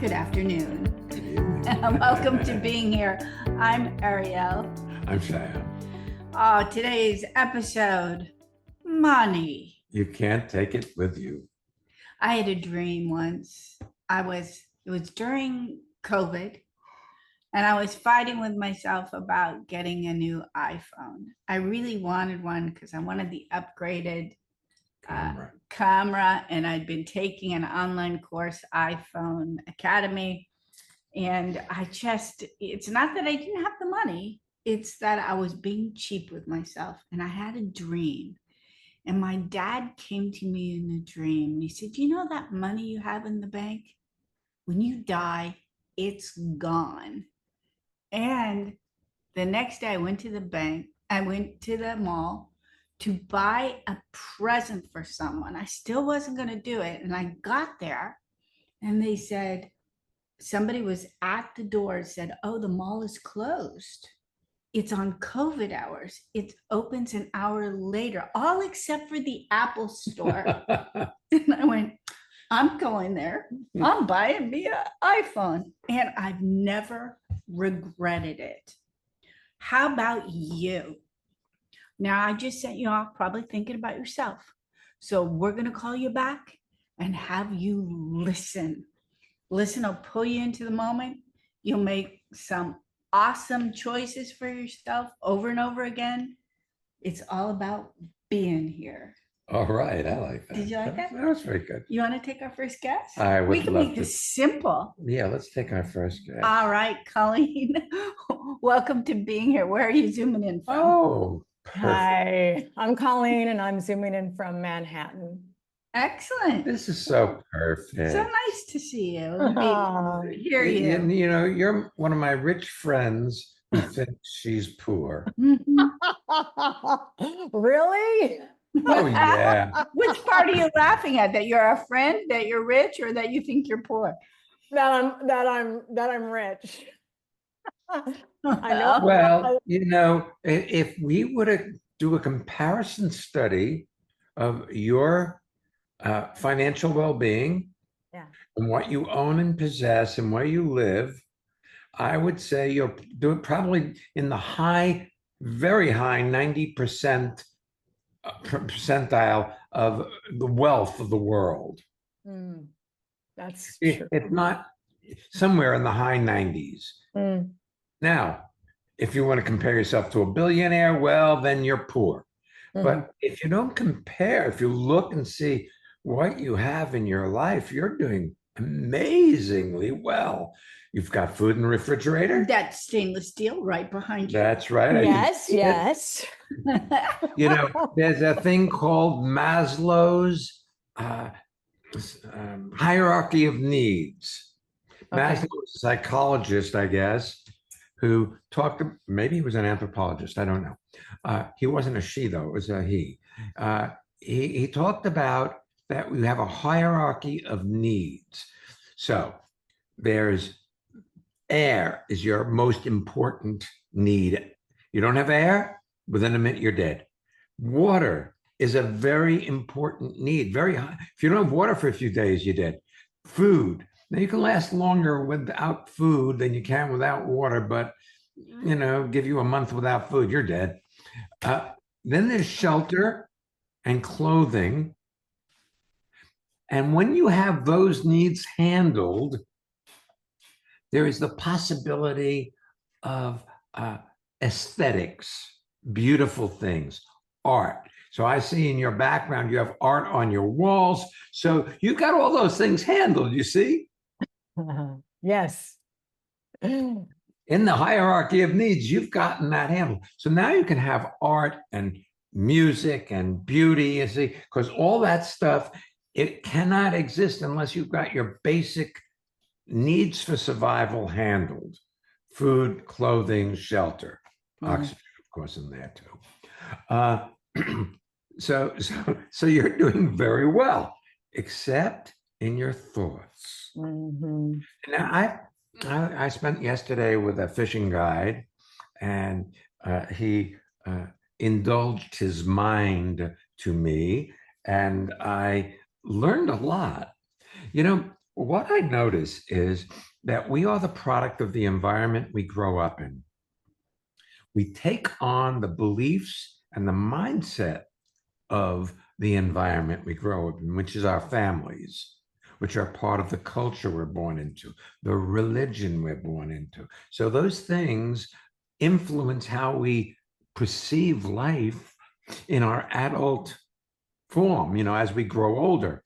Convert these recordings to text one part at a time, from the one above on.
Good afternoon. Good evening. Welcome to being here. I'm Ariel. I'm Shya. Today's episode, money. You can't take it with you. I had a dream once. It was during COVID, and I was fighting with myself about getting a new iPhone. I really wanted one because I wanted the upgraded camera, and I'd been taking an online course, iPhone Academy. And it's not that I didn't have the money, it's that I was being cheap with myself. And I had a dream. And my dad came to me in a dream and he said, "You know that money you have in the bank? When you die, it's gone." And the next day I went to the bank, I went to the mall to buy a present for someone. I still wasn't going to do it. And I got there and they said, somebody was at the door and said, "Oh, the mall is closed. It's on COVID hours. It opens an hour later, all except for the Apple store." And I went, "I'm going there. I'm buying me an iPhone." And I've never regretted it. How about you? Now, I just sent you off probably thinking about yourself. So we're going to call you back and have you listen. Listen will pull you into the moment. You'll make some awesome choices for yourself over and over again. It's all about being here. All right, I like that. Did you like that? That was very good. You want to take our first guess? I would We can love make to. this simple. Yeah, let's take our first guess. All right, Colleen. Welcome to being here. Where are you zooming in from? Oh, perfect. Hi, I'm Colleen and I'm zooming in from Manhattan. Excellent. This is so perfect. So nice to see you. Hear You, you. you know, you're one of my rich friends who thinks she's poor. Really? Oh, yeah. Which part are you laughing at? That you're a friend, that you're rich, or that you think you're poor? That I'm rich. I know. Well, if we were to do a comparison study of your financial well-being, Yeah. and what you own and possess and where you live, I would say you're doing probably in the very high 90% percentile of the wealth of the world. That's true. It's not somewhere in the high 90s. Now, if you want to compare yourself to a billionaire, well, then you're poor. But if you don't compare, if you look and see what you have in your life, you're doing amazingly well. You've got food in the refrigerator. That's stainless steel right behind you. That's right. Yes. There's a thing called Maslow's hierarchy of needs. Okay. Maslow was a psychologist, I guess, who maybe he was an anthropologist, I don't know. He wasn't a she, though, it was a he. He talked about that we have a hierarchy of needs. So there's air is your most important need. You don't have air, within a minute you're dead. Water is a very important need, very high. If you don't have water for a few days, you're dead. Food. Now you can last longer without food than you can without water, but give you a month without food, you're dead. Then there's shelter and clothing. And when you have those needs handled, there is the possibility of aesthetics, beautiful things, art. So I see in your background, you have art on your walls. So you've got all those things handled, you see? Yes. In the hierarchy of needs, you've gotten that handled. So now you can have art and music and beauty, you see, because all that stuff, it cannot exist unless you've got your basic needs for survival handled. Food, clothing, shelter, oxygen, of course, in there too. So you're doing very well, except in your thoughts. Now, I spent yesterday with a fishing guide, and he indulged his mind to me, and I learned a lot. what I notice is that we are the product of the environment we grow up in. We take on the beliefs and the mindset of the environment we grow up in, which is our families, which are part of the culture we're born into, the religion we're born into. So those things influence how we perceive life in our adult form, as we grow older.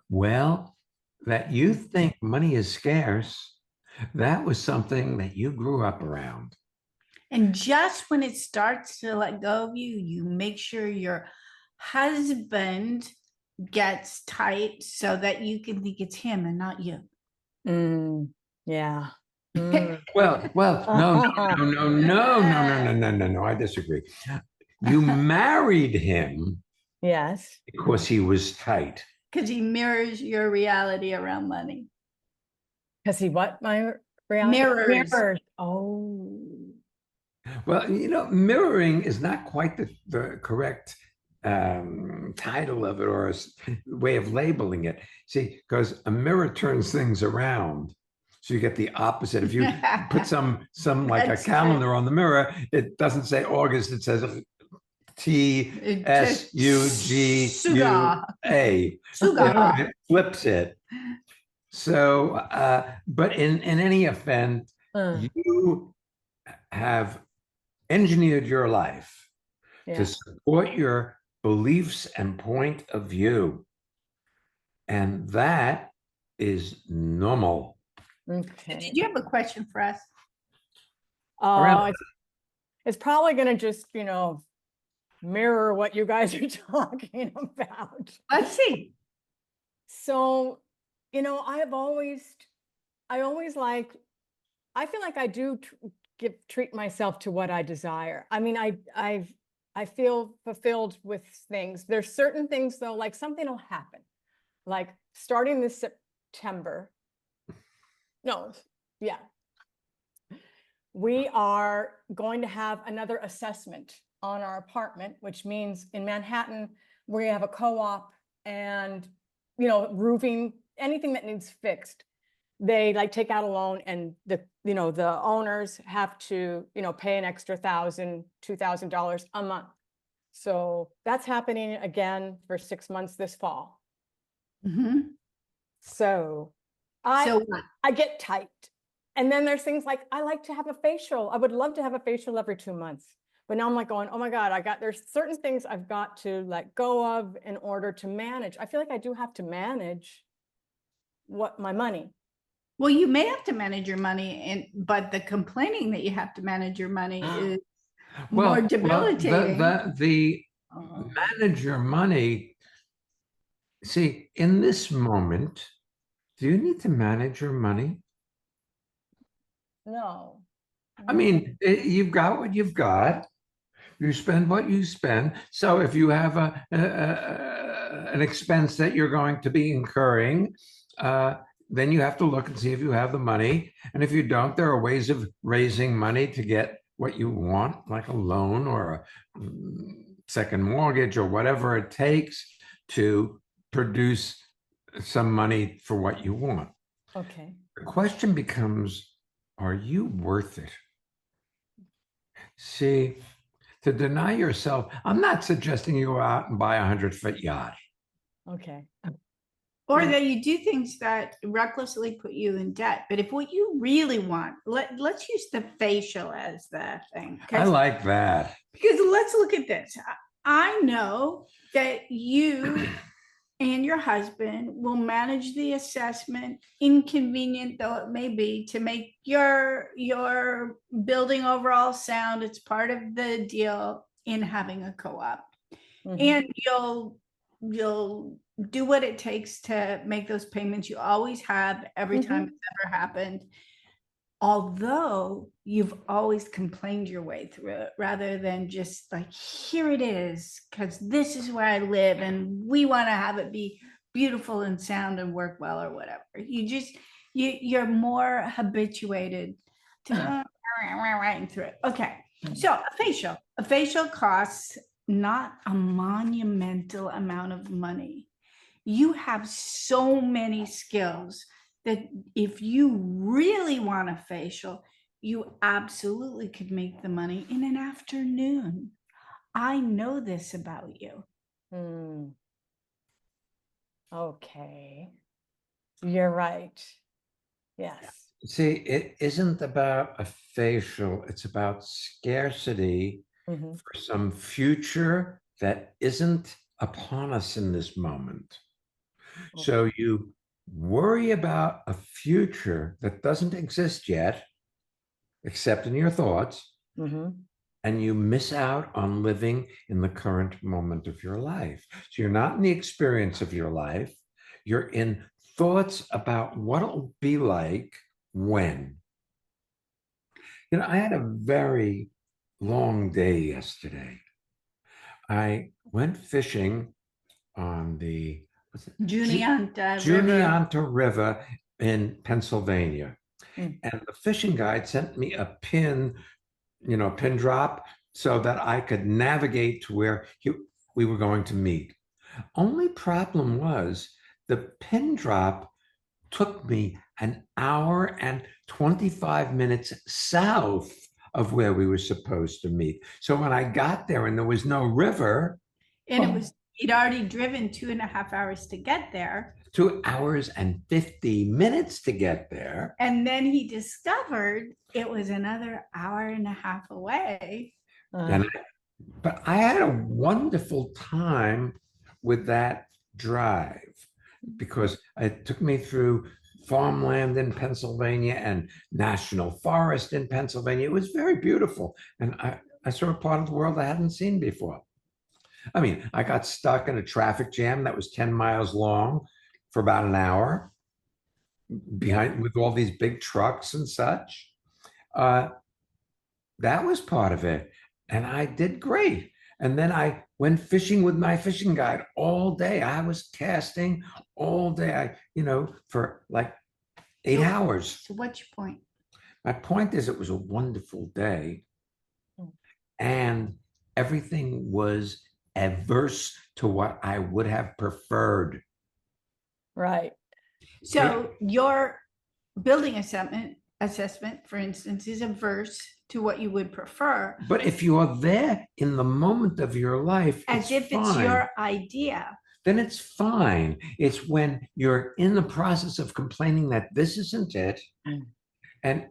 Well, that you think money is scarce, that was something that you grew up around. And just when it starts to let go of you, you make sure your husband gets tight so that you can think it's him and not you. Yeah. Mm. Well, no, I disagree. You married him Yes. because he was tight. Because he mirrors your reality around money. Because he what? My reality? Mirrors. Oh. Well, mirroring is not quite the correct title of it or a way of labeling it. See, because a mirror turns things around. So you get the opposite. If you put some like That's a calendar on the mirror, it doesn't say August, it says TSUGUA. Suga. It flips it. So, but in any event, you have engineered your life to support your beliefs and point of view. And that is normal. Okay. Did you have a question for us? It's probably going to just, mirror what you guys are talking about. Let's see. So, I feel like I do treat myself to what I desire. I mean, I feel fulfilled with things. There's certain things though, like something will happen, like starting this September. No, yeah. We are going to have another assessment on our apartment, which means in Manhattan, we have a co-op and, roofing, anything that needs fixed. They take out a loan and the owners have to, pay an extra $1,000, $2,000 a month. So that's happening again for 6 months this fall. Mm-hmm. So I get tight. And then there's things like, I like to have a facial. I would love to have a facial every 2 months. But now I'm like going, oh my God, there's certain things I've got to let go of in order to manage. I feel like I do have to manage my money. Well, you may have to manage your money, but the complaining that you have to manage your money is more debilitating. The manage your money. See, in this moment, do you need to manage your money? No. I mean, you've got what you've got. You spend what you spend. So if you have an expense that you're going to be incurring, then you have to look and see if you have the money. And if you don't, there are ways of raising money to get what you want, like a loan or a second mortgage or whatever it takes to produce some money for what you want. Okay. The question becomes, are you worth it? See, to deny yourself, I'm not suggesting you go out and buy a 100-foot yacht. Okay. Or that you do things that recklessly put you in debt. But if what you really want, let's use the facial as the thing. I like that. Because let's look at this. I know that you and your husband will manage the assessment, inconvenient though it may be, to make your building overall sound. It's part of the deal in having a co-op. Mm-hmm. And you'll do what it takes to make those payments. You always have, every time it's ever happened. Although you've always complained your way through it, rather than just like, here it is, because this is where I live and we want to have it be beautiful and sound and work well or whatever. You're more habituated to right through it. Okay. So a facial costs not a monumental amount of money. You have so many skills that if you really want a facial, you absolutely could make the money in an afternoon. I know this about you. Hmm. Okay. You're right. Yes. See, it isn't about a facial, it's about scarcity Mhm. for some future that isn't upon us in this moment. So you worry about a future that doesn't exist yet, except in your thoughts, Mhm. and you miss out on living in the current moment of your life. So you're not in the experience of your life, you're in thoughts about what it'll be like when. You know, I had a very long day yesterday. I went fishing on the what's it? Juniata River. Juniata River in Pennsylvania. Mm. And the fishing guide sent me a pin, pin drop so that I could navigate to where we were going to meet. Only problem was the pin drop took me an hour and 25 minutes south of where we were supposed to meet. So when I got there and there was no river, And he'd already driven 2.5 hours to get there. 2 hours and 50 minutes to get there. And then he discovered it was another hour and a half away. And but I had a wonderful time with that drive because it took me through farmland in Pennsylvania and national forest in Pennsylvania. It was very beautiful. And I saw a part of the world I hadn't seen before. I mean, I got stuck in a traffic jam that was 10 miles long for about an hour behind with all these big trucks and such. Uh, that was part of it. And I did great. And then I went fishing with my fishing guide all day. I was casting all day, for like 8 hours. So what's your point? My point is, it was a wonderful day and everything was adverse to what I would have preferred. Right. So your building assessment, for instance, is averse to what you would prefer, But if you are there in the moment of your life, as if it's fine. your idea. Then it's fine. It's when you're in the process of complaining that this isn't it and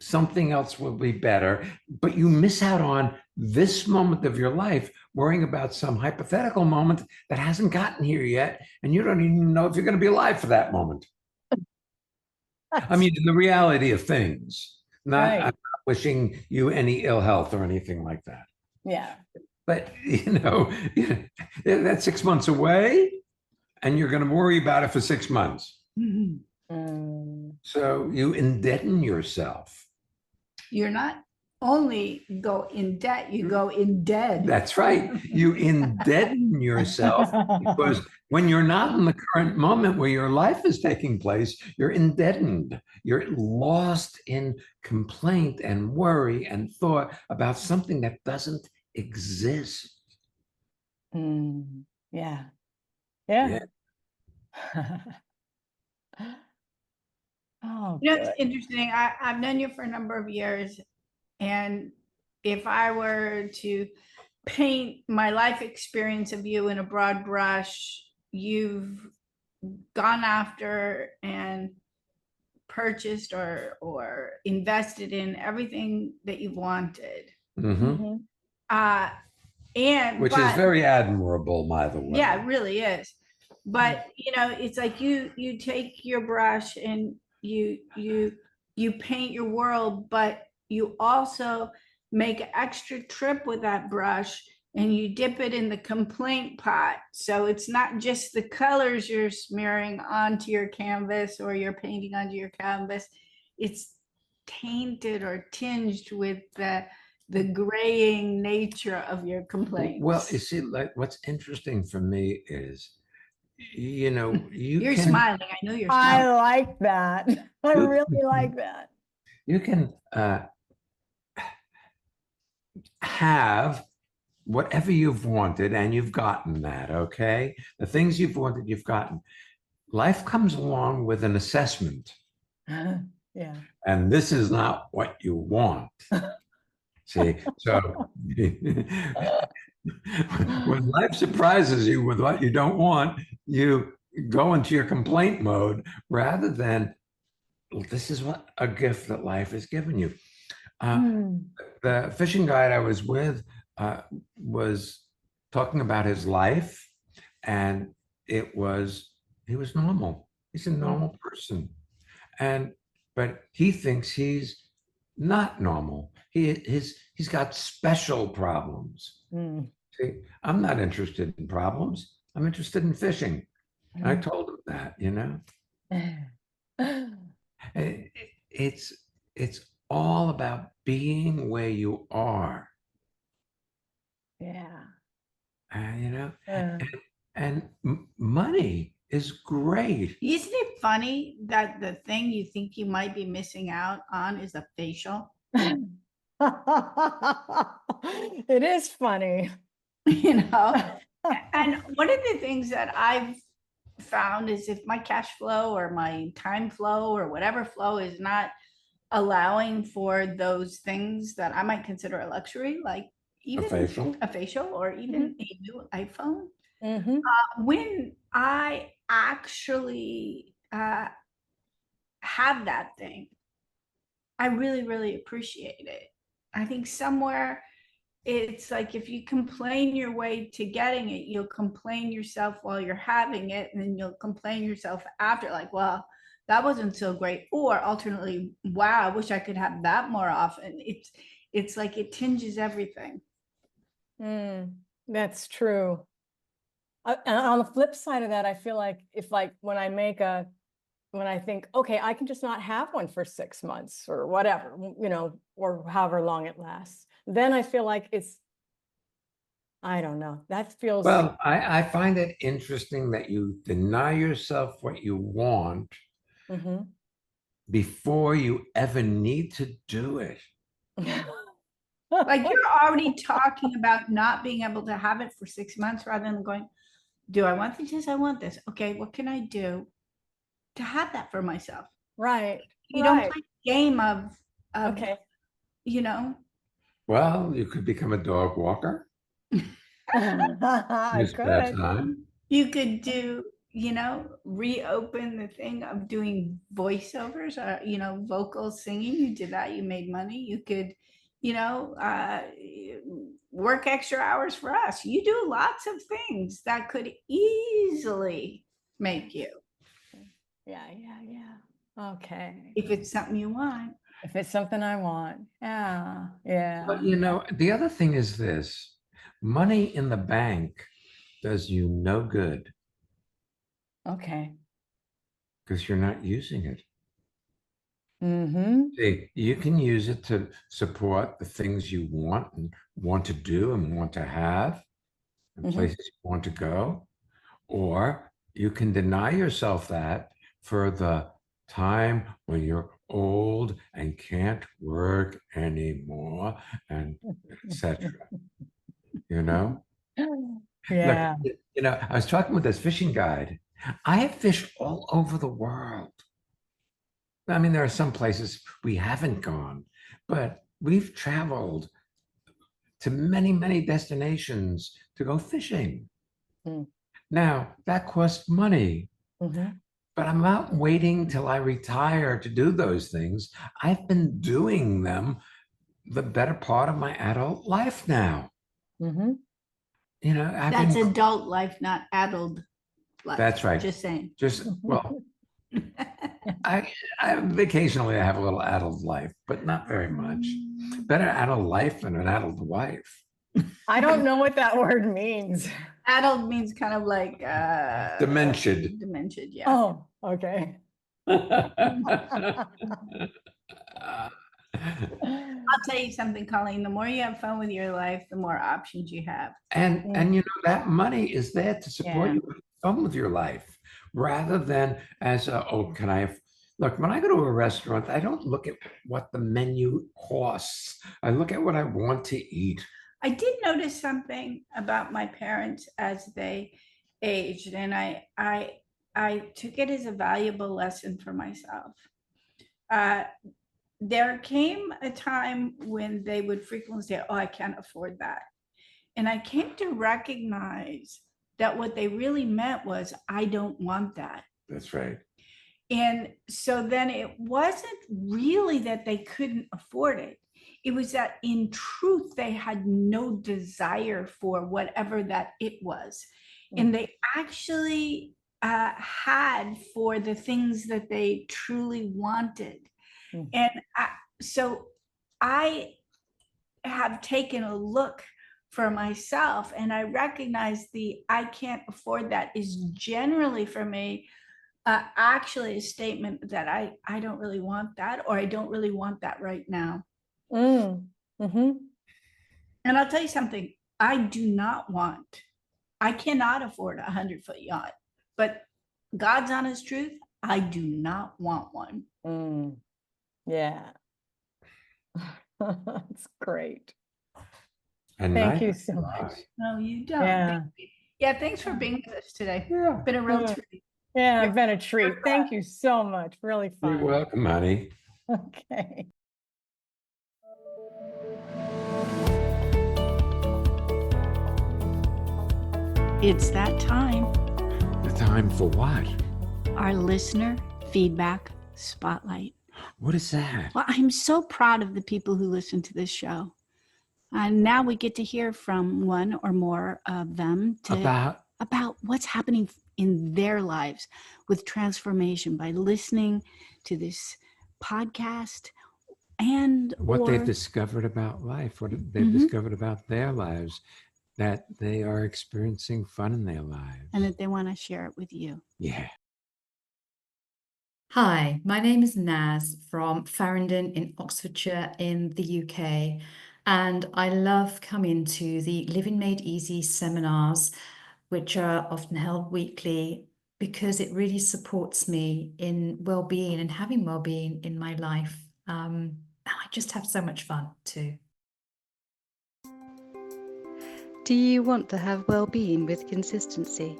something else will be better, but you miss out on this moment of your life worrying about some hypothetical moment that hasn't gotten here yet, and you don't even know if you're going to be alive for that moment. I mean, in the reality of things, Right. I'm not wishing you any ill health or anything like that. Yeah. But, that's 6 months away, and you're going to worry about it for 6 months. Mhm. So you indebten yourself. You're not only go in debt, you go in dead. That's right. You indebten yourself because when you're not in the current moment where your life is taking place, you're indebted. You're lost in complaint and worry and thought about something that doesn't exist. Yeah. Yeah. Oh, You know, good. it's interesting. I've known you for a number of years, and if I were to paint my life experience of you in a broad brush, you've gone after and purchased or invested in everything that you wanted. Mhm. Uh Which is very admirable, by the way. Yeah, it really is. But it's like you take your brush and you paint your world, but you also make an extra trip with that brush and you dip it in the complaint pot. So it's not just the colors you're smearing onto your canvas or you're painting onto your canvas. It's tainted or tinged with the graying nature of your complaints. Well, you see, like what's interesting for me is, You're can smiling. I know you're I smiling. like that. I really like that. you can have whatever you've wanted, and you've gotten that, okay? The things you've wanted, you've gotten. Life comes along with an assessment, Yeah. and this is not what you want. See, so when life surprises you with what you don't want, you go into your complaint mode rather than, "Well, this is what a gift that life has given you." Hmm. The fishing guide I was with was talking about his life, and he was normal. He's a normal person, and but he thinks he's not normal. He's got special problems. Hmm. See, I'm not interested in problems. I'm interested in fishing. I told him that, you know. It- it's it's all about being where you are, Yeah. you know. Uh, And money is great. Isn't it funny that the thing you think you might be missing out on is a facial? It is funny. You know? And one of the things that I've found is if my cash flow or my time flow or whatever flow is not allowing for those things that I might consider a luxury, like A even facial. a facial or even a new iPhone, Mhm. when I actually have that thing, I really, really appreciate it. I think somewhere it's like if you complain your way to getting it, you'll complain yourself while you're having it, and then you'll complain yourself after, like, well, that wasn't so great. Or alternately, wow, I wish I could have that more often. It's like it tinges everything. Mm, that's true. And on the flip side of that, I feel like if like when I think, okay, I can just not have one for 6 months or whatever, or however long it lasts, then I feel like I don't know, that feels, Well, I find it interesting that you deny yourself what you want mhm. before you ever need to do it. Like you're already talking about not being able to have it for 6 months rather than going, do I want this? Yes, I want this. Okay, what can I do to have that for myself? Right, You don't right. play the game of Okay. you know, Well, you could become a dog walker. I Use that could. time. you could do, reopen the thing of doing voiceovers or, vocal singing. You did that, you made money. You could, you know, uh, work extra hours for us. You do lots of things that could easily make you, Yeah, yeah, yeah. Okay. if it's something you want. If it's something I want. Yeah, yeah. But you know, the other thing is this: money in the bank does you no good Okay. because you're not using it. Mm-hmm. See, you can use it to support the things you want and want to do and want to have and Mm-hmm. places you want to go, or you can deny yourself that for the time when you're old and can't work anymore and etc. You know? Look, Yeah. I was talking with this fishing guide. I have fished all over the world. I mean, there are some places we haven't gone, but we've traveled to many, many destinations to go fishing. Mm. Now, that costs money, Mm-hmm. but I'm not waiting till I retire to do those things. I've been doing them the better part of my adult life now. Mm-hmm. I've That's been, adult life, not adult life. that's right. Just saying. Just, well, I, occasionally I have a little adult life, but not very much. Better adult life than an adult wife. I don't know what that word means. Adult means kind of like Dementia. dementia, yeah. Oh, okay. I'll tell you something, Colleen. The more you have fun with your life, the more options you have. And that money is there to support Yeah. you with fun with your life, rather than as can I have, look, when I go to a restaurant, I don't look at what the menu costs. I look at what I want to eat. I did notice something about my parents as they aged, and I took it as a valuable lesson for myself. Uh, there came a time when they would frequently say, "Oh, I can't afford that." And I came to recognize that what they really meant was, "I don't want that." That's right. And so then it wasn't really that they couldn't afford it. It was that in truth, they had no desire for whatever that it was. And they actually had for the things that they truly wanted. Mm. And so I have taken a look for myself, and I recognize the "I can't afford that" is generally for me actually a statement that I don't really want that, or I don't really want that right now. Mm. Mm-hmm. And I'll tell you something, I cannot afford a 100-foot yacht, but God's honest truth, I do not want one. Mm. Yeah. That's great. And Thank you neither so do much. I. No, you don't. Yeah. Yeah, thanks for being with us today. Yeah. Been a real Yeah. treat. Yeah, You're- it's been a treat. Thank you so much. Really You're fun. welcome, honey. Okay. It's that time. The time for what? Our listener feedback spotlight. What is that? Well, I'm so proud of the people who listen to this show. And now we get to hear from one or more of them about what's happening in their lives with transformation by listening to this podcast and what they've discovered about life, what they've discovered about their lives, that they are experiencing fun in their lives. and that they want to share it with you. Yeah. Hi, my name is Naz from Farringdon in Oxfordshire in the UK, and I love coming to the Living Made Easy seminars, which are often held weekly, because it really supports me in well-being and having well-being in my life. I just have so much fun too. Do you want to have well-being with consistency?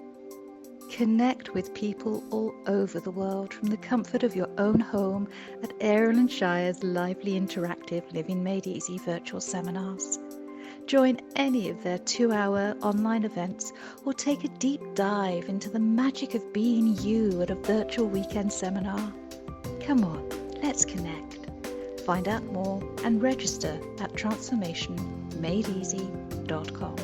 Connect with people all over the world from the comfort of your own home at Ariel and Shya's lively interactive Living Made Easy virtual seminars. Join any of their 2-hour online events or take a deep dive into the magic of being you at a virtual weekend seminar. Come on, let's connect. Find out more and register at transformationmadeeasy.com.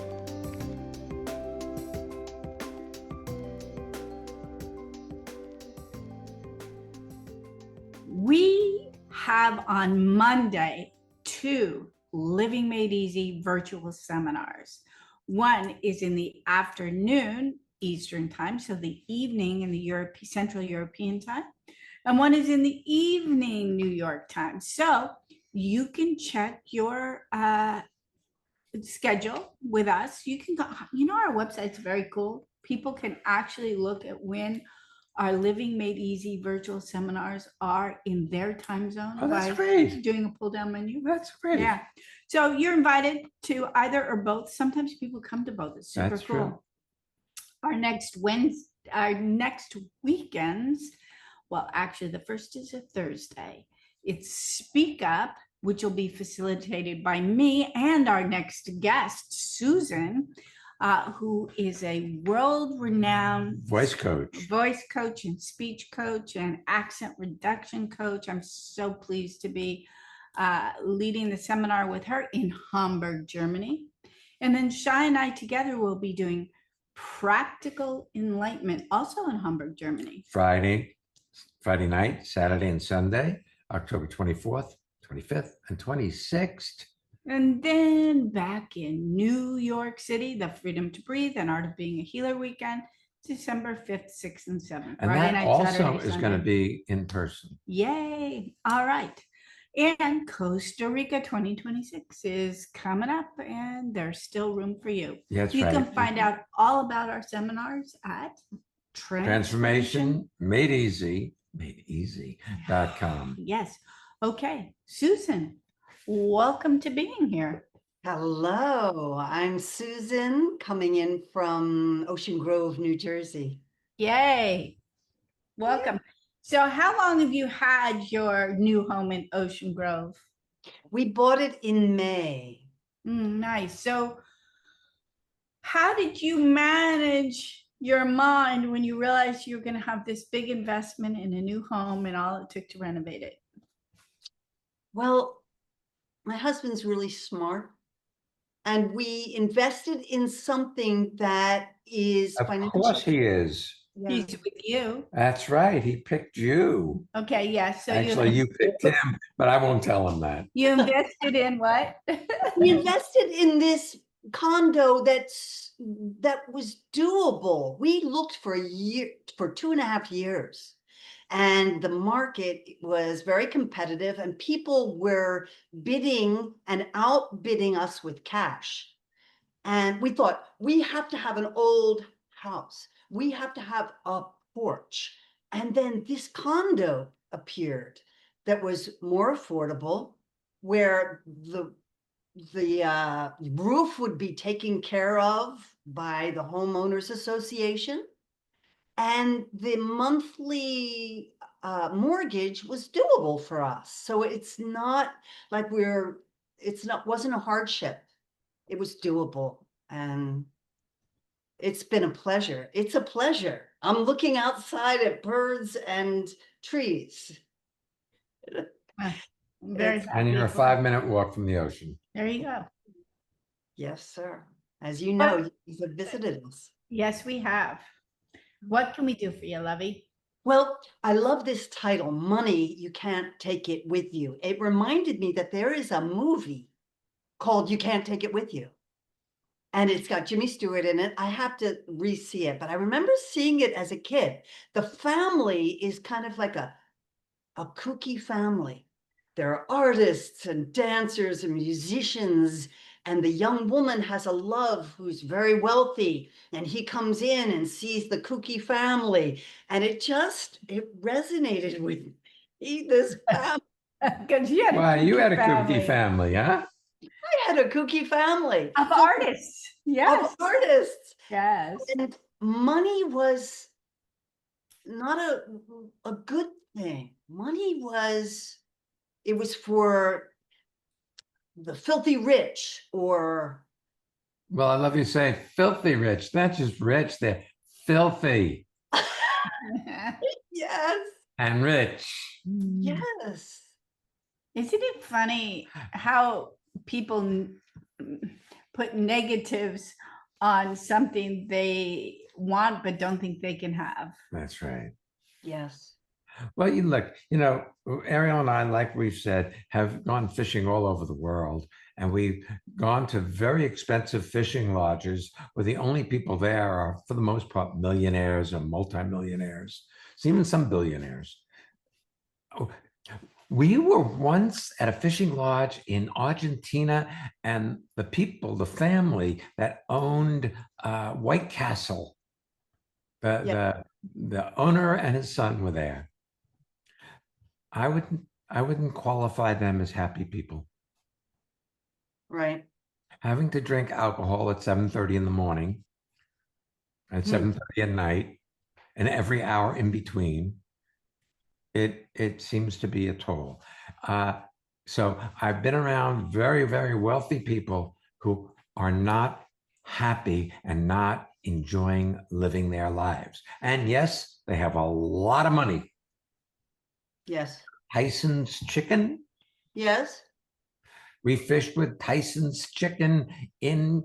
We have on Monday 2 Living Made Easy virtual seminars. One is in the afternoon Eastern time, so the evening in the Central European time, and one is in the evening New York time. So you can check your schedule with us. You can go, our website's very cool. People can actually look at when our Living Made Easy virtual seminars are in their time zone. Oh, that's by great. Doing a pull down menu. That's great. Yeah. So you're invited to either or both. Sometimes people come to both. It's super That's cool. true. Our next weekends, well, actually the first is a Thursday. It's Speak Up, which will be facilitated by me and our next guest, Susan, who is a world-renowned Voice coach and speech coach and accent reduction coach. I'm so pleased to be leading the seminar with her in Hamburg, Germany. And then Shya and I together will be doing Practical Enlightenment, also in Hamburg, Germany. Friday night, Saturday and Sunday, October 24th, 25th, and 26th. And then back in New York City, the Freedom to Breathe and Art of Being a Healer weekend, December 5th, 6th, and 7th. And Friday that night, also Saturday, is going to Sunday. be in person. Yay. All right. And Costa Rica 2026 is coming up, and there's still room for you. Yeah, that's You right. can find out all about our seminars at Transformationmadeeasy.com. Yes. Okay. Susan, welcome to being here. Hello, I'm Susan coming in from Ocean Grove, New Jersey. Yay. Welcome. So how long have you had your new home in Ocean Grove? We bought it in May. Nice. So how did you manage your mind when you realized you were going to have this big investment in a new home and all it took to renovate it? Well, my husband's really smart, and we invested in something that is Of financial. course he is. Yeah. He's with you. That's right. He picked you. Okay, yeah. So Actually, you picked him, but I won't tell him that. you invested in what? We invested in this condo that was doable. We looked for a year, for 2.5 years, and the market was very competitive, and people were bidding and outbidding us with cash. And we thought, we have to have an old house. We have to have a porch. And then this condo appeared that was more affordable, where the roof would be taken care of by the homeowners association, and the monthly mortgage was doable for us. So it's not like wasn't a hardship. It was doable, and it's been a pleasure. It's a pleasure. I'm looking outside at birds and trees. I'm very It's- And you're a happy. 5-minute walk from the ocean. There you go. Yes, sir. As you know, you've visited us. Yes, we have. What can we do for you, Lovey? Well, I love this title, Money, You Can't Take It With You. It reminded me that there is a movie called You Can't Take It With You. And it's got Jimmy Stewart in it. I have to re-see it, but I remember seeing it as a kid. The family is kind of like a kooky family. There are artists and dancers and musicians, and the young woman has a love who's very wealthy, and he comes in and sees the kooky family, and it resonated with me, this family. Because you had Why, you had a kooky family family, huh? I had a kooky family of artists. Yes. of artists, Yes. and money was not a good thing. Money was, it was for the filthy rich, or Well, I love you saying filthy rich. Not just rich, they're filthy yes, and rich. yes. Isn't it funny how people put negatives on something they want but don't think they can have? That's right. Yes. Well, you look, Ariel and I, like we've said, have gone fishing all over the world, and we've gone to very expensive fishing lodges where the only people there are, for the most part, millionaires or multimillionaires, even some billionaires. Oh, we were once at a fishing lodge in Argentina, and the family that owned White Castle, the owner and his son were there. I wouldn't qualify them as happy people. Right. Having to drink alcohol at 7:30 in the morning, at 7:30 at night, and every hour in between, it seems to be a toll. So I've been around very, very wealthy people who are not happy and not enjoying living their lives. And yes, they have a lot of money. Yes. Tyson's chicken. Yes. We fished with Tyson's chicken in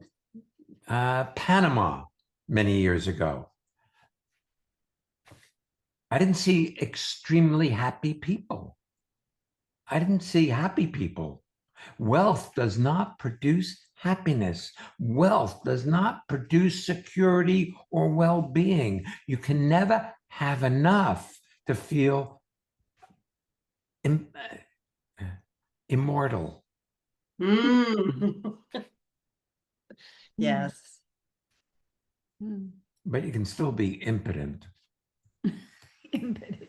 Panama many years ago. I didn't see extremely happy people. I didn't see happy people. Wealth does not produce happiness. Wealth does not produce security or well-being. You can never have enough to feel immortal. Yes. But you can still be impotent.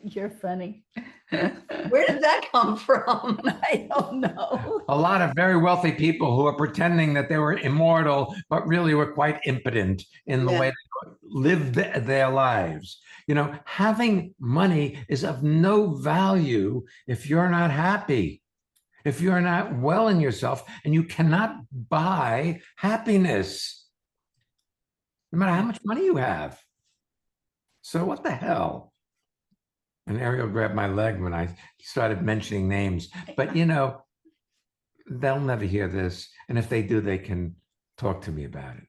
You're funny. Where did that come from? I don't know. A lot of very wealthy people who are pretending that they were immortal, but really were quite impotent in the Yeah. way they lived their lives. Having money is of no value if you're not happy, if you're not well in yourself, and you cannot buy happiness, no matter how much money you have. So what the hell? And Ariel grabbed my leg when I started mentioning names. But they'll never hear this. And if they do, they can talk to me about it.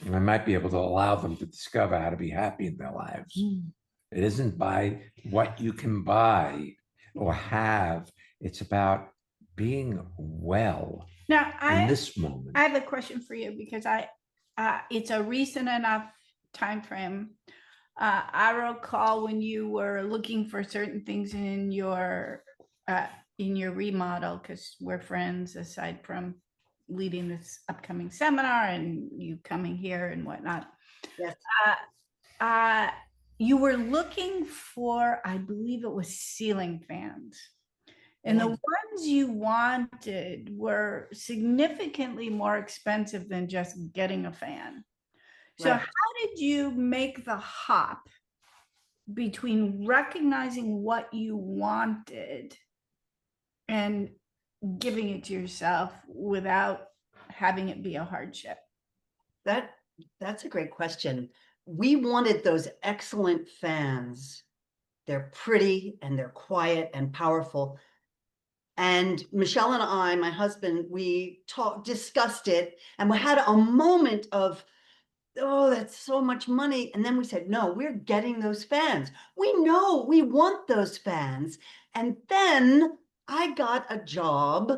And I might be able to allow them to discover how to be happy in their lives. It isn't by what you can buy or have. It's about being well Now, in this moment. I have a question for you because it's a recent enough time frame. I recall when you were looking for certain things in your remodel, because we're friends aside from leading this upcoming seminar and you coming here and whatnot. Yes. You were looking for, I believe it was ceiling fans. And the Yes. ones you wanted were significantly more expensive than just getting a fan. So Right. how did you make the hop between recognizing what you wanted and giving it to yourself without having it be a hardship? That's a great question. We wanted those excellent fans. They're pretty and they're quiet and powerful. And Michelle and I, my husband, we discussed it, and we had a moment of, oh, that's so much money. And then we said, no, we're getting those fans. We know we want those fans. And then I got a job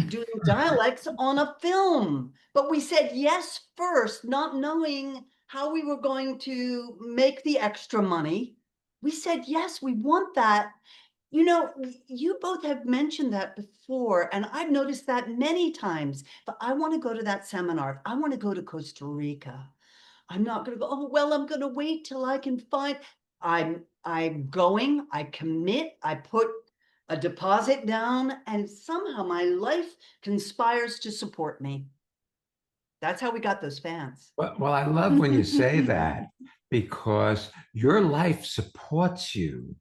doing dialects on a film. But we said yes first, not knowing how we were going to make the extra money. We said, yes, we want that. You both have mentioned that before, and I've noticed that many times. But I want to go to that seminar. I want to go to Costa Rica. I'm not going to go, oh, well, I'm going to wait till I can find. I'm going, I commit, I put a deposit down, and somehow my life conspires to support me. That's how we got those fans. Well, I love when you say that, because your life supports you,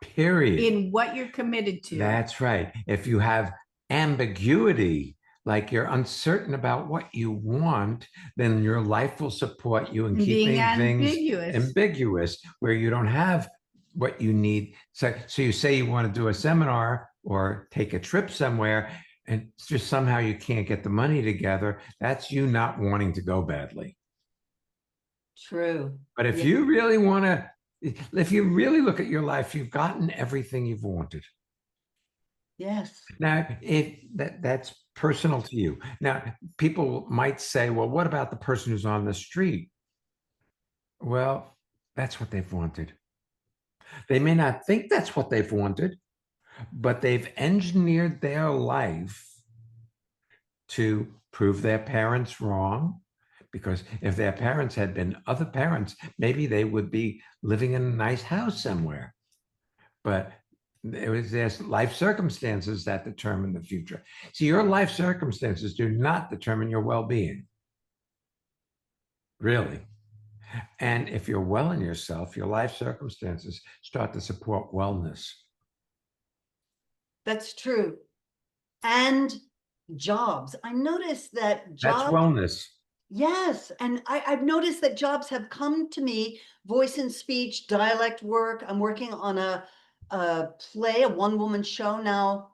period. In what you're committed to. That's right. If you have ambiguity, like you're uncertain about what you want, then your life will support you in keeping things ambiguous, where you don't have what you need. So you say you want to do a seminar or take a trip somewhere, and it's just somehow you can't get the money together. That's you not wanting to go badly. True. But if you really want to, if you really look at your life, you've gotten everything you've wanted. Yes. Now, that's personal to you. Now, people might say, well, what about the person who's on the street? Well, that's what they've wanted. They may not think that's what they've wanted, but they've engineered their life to prove their parents wrong. Because if their parents had been other parents, maybe they would be living in a nice house somewhere. But it was their life circumstances that determine the future. See, your life circumstances do not determine your well-being. Really. And if you're well in yourself, your life circumstances start to support wellness. That's true. And jobs. I noticed that jobs. That's wellness. Yes. And I've noticed that jobs have come to me, voice and speech, dialect work. I'm working on a play, a one-woman show now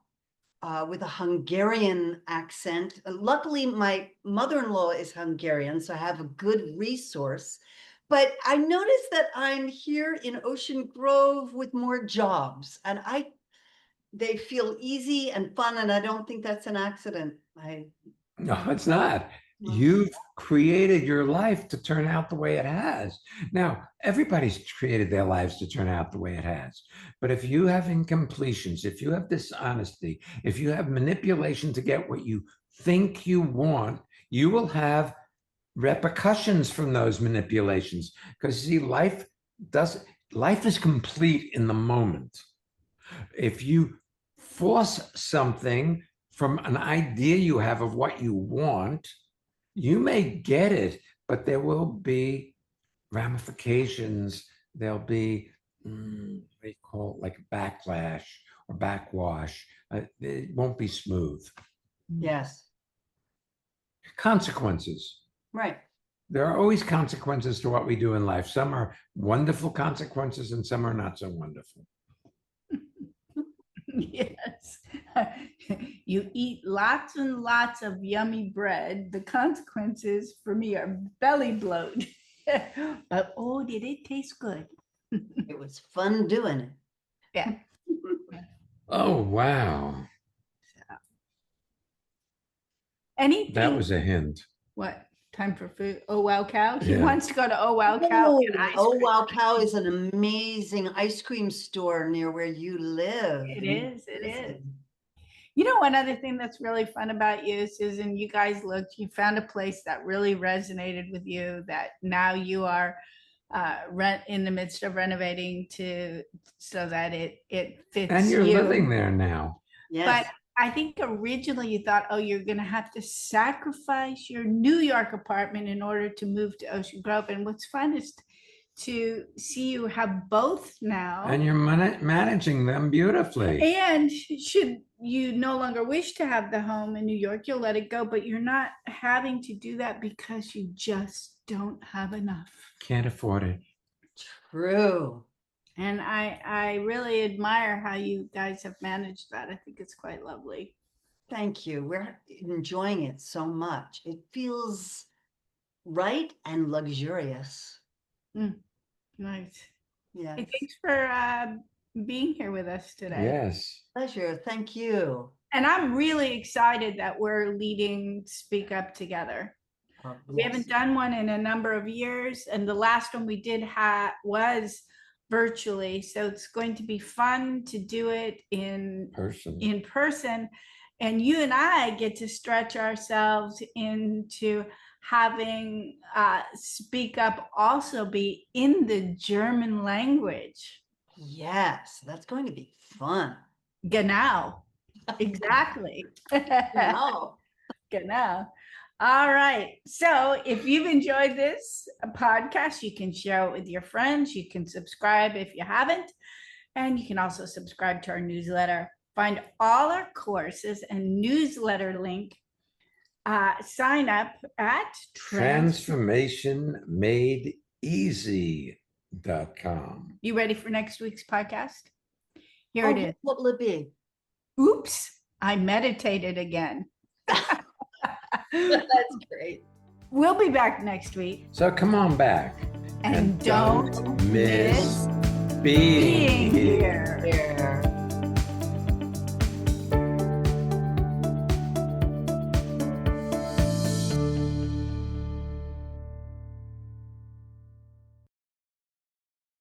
with a Hungarian accent. Luckily, my mother-in-law is Hungarian, so I have a good resource. But I noticed that I'm here in Ocean Grove with more jobs, and they feel easy and fun, and I don't think that's an accident. No, it's not. You've created your life to turn out the way it has. Now, everybody's created their lives to turn out the way it has. But if you have incompletions, if you have dishonesty, if you have manipulation to get what you think you want, you will have repercussions from those manipulations. Because see, life life is complete in the moment. If you force something from an idea you have of what you want, you may get it, but there will be ramifications. There'll be, what do you call it, like backlash or backwash. It won't be smooth. Yes, Consequences. right. There are always consequences to what we do in life. Some are wonderful consequences and some are not so wonderful. Yes. You eat lots and lots of yummy bread. The consequences for me are belly bloat. But oh, did it taste good? It was fun doing it. Yeah. Oh, wow. Anything? That was a hint. What? Time for food? Oh, wow, cow. He Yeah. wants to go to Oh, wow, cow. Oh, Get ice Oh, cream. Wow Cow is an amazing ice cream store near where you live. It in is, it is. Jersey. You know, one other thing that's really fun about you, Susan, you guys looked, you found a place that really resonated with you, that now you are in the midst of renovating so that it fits And you're you. living there now. Yes. But I think originally you thought, oh, you're going to have to sacrifice your New York apartment in order to move to Ocean Grove. And what's fun is to see you have both now. And you're managing them beautifully. And should you no longer wish to have the home in New York, you'll let it go, but you're not having to do that because you just don't have enough. Can't afford it. True. And I really admire how you guys have managed that. I think it's quite lovely. Thank you. We're enjoying it so much. It feels right and luxurious. Nice. Yes. Hey, thanks for being here with us today. Yes. Pleasure. Thank you. And I'm really excited that we're leading Speak Up together. We haven't done one in a number of years, and the last one we did was virtually. So it's going to be fun to do it in person. And you and I get to stretch ourselves into having Speak Up also be in the German language. Yes, that's going to be fun. Genau. Exactly. Wow. Genau. All right. So if you've enjoyed this podcast, you can share it with your friends. You can subscribe if you haven't. And you can also subscribe to our newsletter. Find all our courses and newsletter link. Sign up at transformationmadeeasy.com. You ready for next week's podcast? Here it is. What will it be? Oops, I meditated again. That's great. We'll be back next week. So come on back. And don't miss being being here. Here.